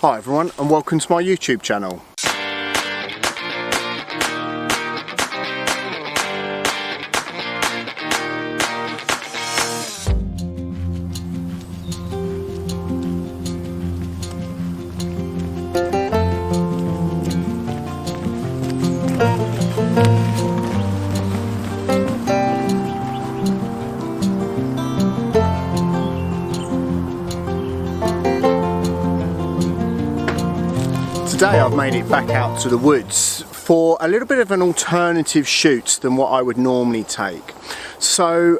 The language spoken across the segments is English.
Hi everyone and welcome to my YouTube channel. Today I've made it back out to the woods for a little bit of an alternative shoot than what I would normally take. So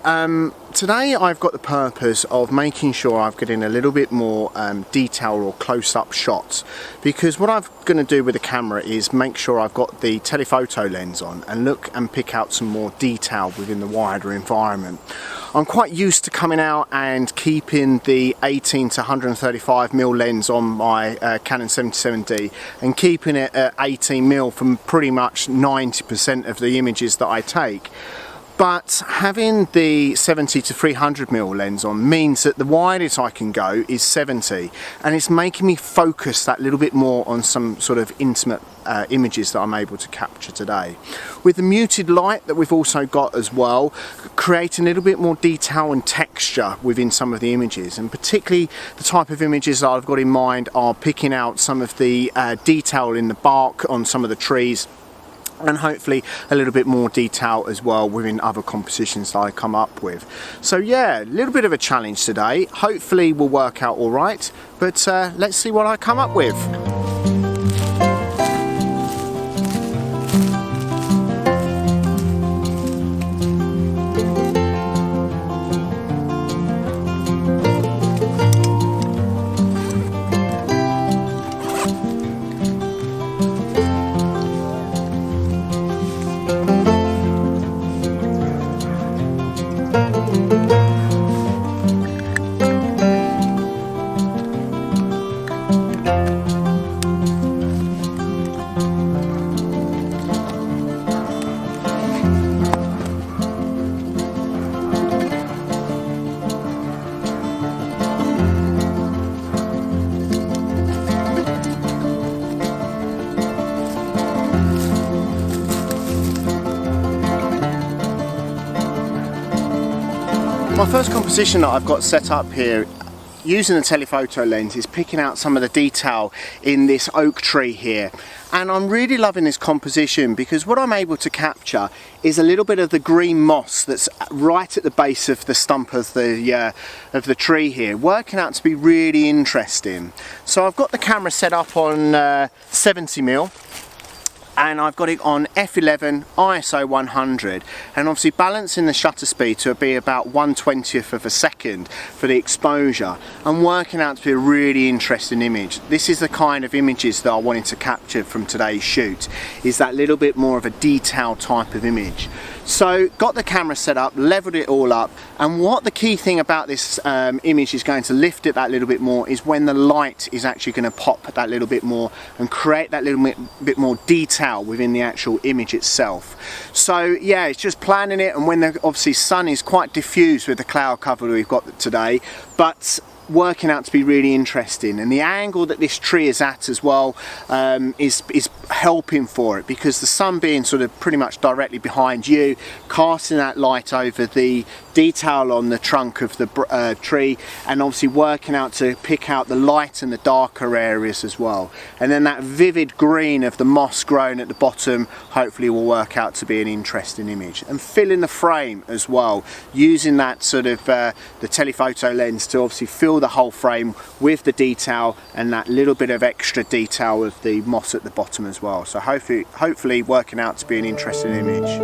today I've got the purpose of making sure I've got in a little bit more detail or close-up shots, because what I'm going to do with the camera is make sure I've got the telephoto lens on and look and pick out some more detail within the wider environment. I'm quite used to coming out and keeping the 18 to 135mm lens on my Canon 77D and keeping it at 18mm from pretty much 90% of the images that I take. But having the 70 to 300mm lens on means that the widest I can go is 70, and it's making me focus that little bit more on some sort of intimate images that I'm able to capture today. With the muted light that we've also got as well, creating a little bit more detail and texture within some of the images, and particularly the type of images that I've got in mind are picking out some of the detail in the bark on some of the trees, and hopefully a little bit more detail as well within other compositions that I come up with. So yeah, a little bit of a challenge today. Hopefully will work out all right, but let's see what I come up with. My first composition that I've got set up here using the telephoto lens is picking out some of the detail in this oak tree here, and I'm really loving this composition because what I'm able to capture is a little bit of the green moss that's right at the base of the stump of the tree here, working out to be really interesting. So I've got the camera set up on 70mm, and I've got it on f11 ISO 100, and obviously balancing the shutter speed to be about 1/20th of a second for the exposure, and working out to be a really interesting image. This is the kind of images that I wanted to capture from today's shoot, is that little bit more of a detailed type of image. So got the camera set up, leveled it all up, and what the key thing about this image is going to lift it that little bit more is when the light is actually going to pop that little bit more and create that little bit more detail within the actual image itself. So yeah, it's just planning it, and when the obviously sun is quite diffused with the cloud cover we've got today, but working out to be really interesting, and the angle that this tree is at as well is helping for it, because the sun being sort of pretty much directly behind you, casting that light over the detail on the trunk of the tree, and obviously working out to pick out the light and the darker areas as well, and then that vivid green of the moss grown at the bottom hopefully will work out to be an interesting image, and fill in the frame as well, using that sort of the telephoto lens to obviously fill the whole frame with the detail and that little bit of extra detail of the moss at the bottom as well. So hopefully working out to be an interesting image.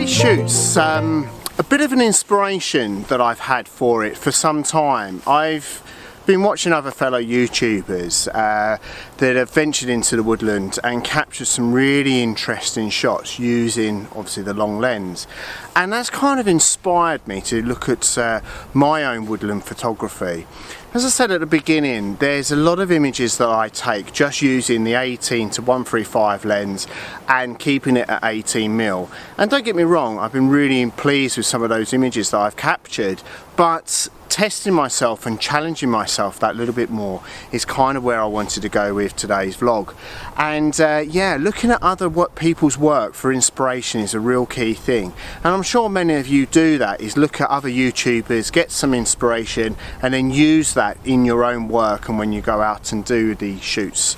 today's shoot's a bit of an inspiration that I've had for it for some time. I've been watching other fellow YouTubers that have ventured into the woodland and captured some really interesting shots using obviously the long lens, and that's kind of inspired me to look at my own woodland photography. As I said at the beginning, there's a lot of images that I take just using the 18 to 135 lens and keeping it at 18mm. And don't get me wrong, I've been really pleased with some of those images that I've captured, but testing myself and challenging myself that little bit more is kind of where I wanted to go with today's vlog. And yeah, looking at other people's work for inspiration is a real key thing, and I'm sure many of you do that, is look at other YouTubers, get some inspiration and then use that in your own work and when you go out and do the shoots.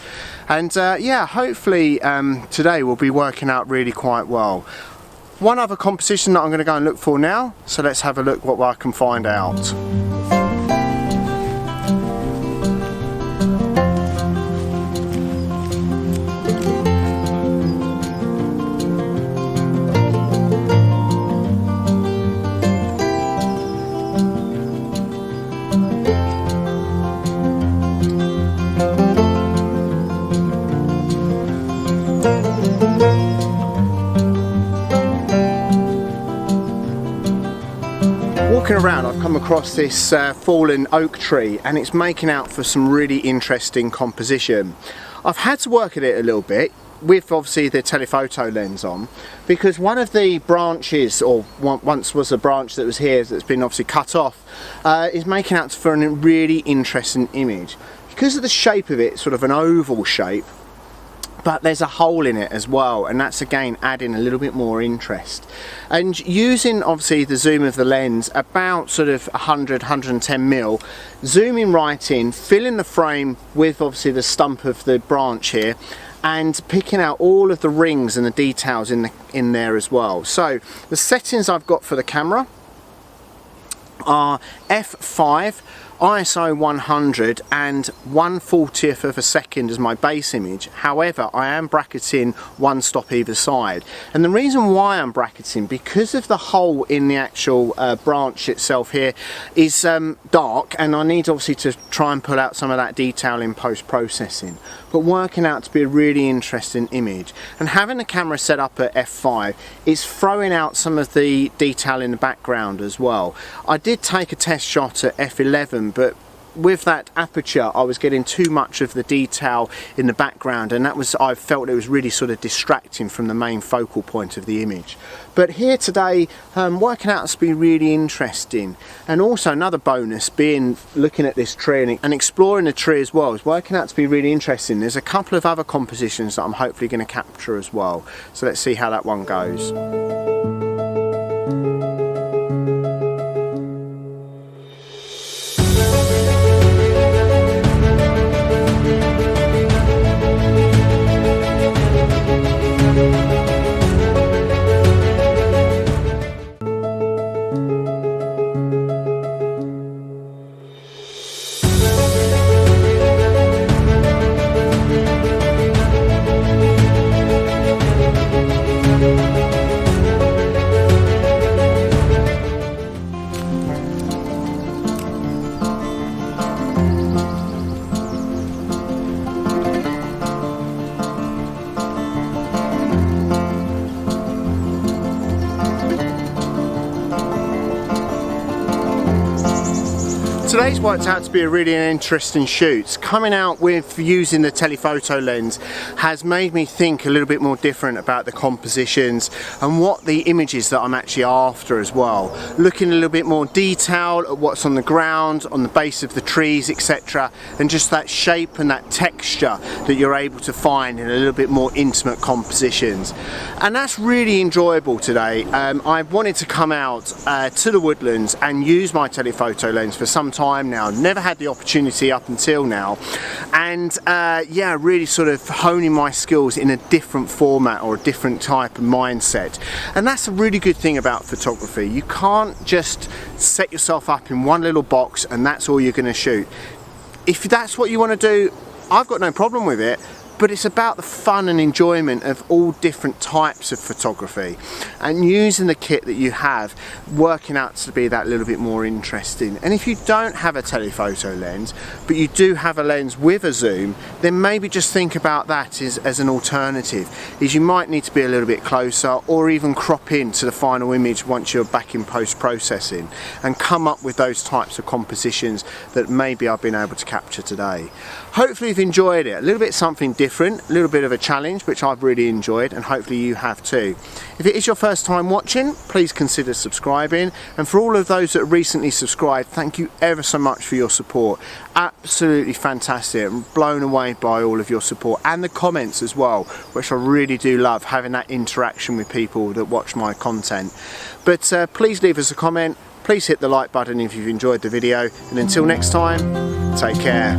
And yeah, hopefully today will be working out really quite well. One other composition that I'm going to go and look for now, so let's have a look what I can find out. Walking around, I've come across this fallen oak tree and it's making out for some really interesting composition. I've had to work at it a little bit with obviously the telephoto lens on, because one of the branches, or once was a branch that was here that's been obviously cut off, is making out for a really interesting image. Because of the shape of it, sort of an oval shape, but there's a hole in it as well, and that's again adding a little bit more interest. And using obviously the zoom of the lens about sort of 100-110mm, zooming right in, filling the frame with obviously the stump of the branch here, and picking out all of the rings and the details in there as well. So the settings I've got for the camera are f5, ISO 100 and 1/40th of a second as my base image. However, I am bracketing one stop either side, and the reason why I'm bracketing, because of the hole in the actual branch itself here is dark, and I need obviously to try and pull out some of that detail in post-processing, but working out to be a really interesting image. And having the camera set up at f5 is throwing out some of the detail in the background as well. I did take a test shot at f11, but with that aperture I was getting too much of the detail in the background, and I felt it was really sort of distracting from the main focal point of the image. But here today, working out to be really interesting. And also another bonus being looking at this tree and exploring the tree as well is working out to be really interesting. There's a couple of other compositions that I'm hopefully going to capture as well, so let's see how that one goes. Today's worked out to be a really interesting shoot. Coming out with using the telephoto lens has made me think a little bit more different about the compositions and what the images that I'm actually after as well. Looking a little bit more detail at what's on the ground, on the base of the trees, etc. And just that shape and that texture that you're able to find in a little bit more intimate compositions. And that's really enjoyable today. I wanted to come out to the woodlands and use my telephoto lens for some time now. Never had the opportunity up until now, and yeah, really sort of honing my skills in a different format or a different type of mindset. And that's a really good thing about photography. You can't just set yourself up in one little box and that's all you're going to shoot. If that's what you want to do, I've got no problem with it, but it's about the fun and enjoyment of all different types of photography, and using the kit that you have, working out to be that little bit more interesting. And if you don't have a telephoto lens, but you do have a lens with a zoom, then maybe just think about that as an alternative, is you might need to be a little bit closer, or even crop into the final image once you're back in post-processing, and come up with those types of compositions that maybe I've been able to capture today. Hopefully you've enjoyed it. A little bit something different, a little bit of a challenge, which I've really enjoyed, and hopefully you have too. If it is your first time watching, please consider subscribing, and for all of those that recently subscribed, thank you ever so much for your support. Absolutely fantastic. I'm blown away by all of your support and the comments as well, which I really do love, having that interaction with people that watch my content. But please leave us a comment, please hit the like button if you've enjoyed the video, and until next time, take care.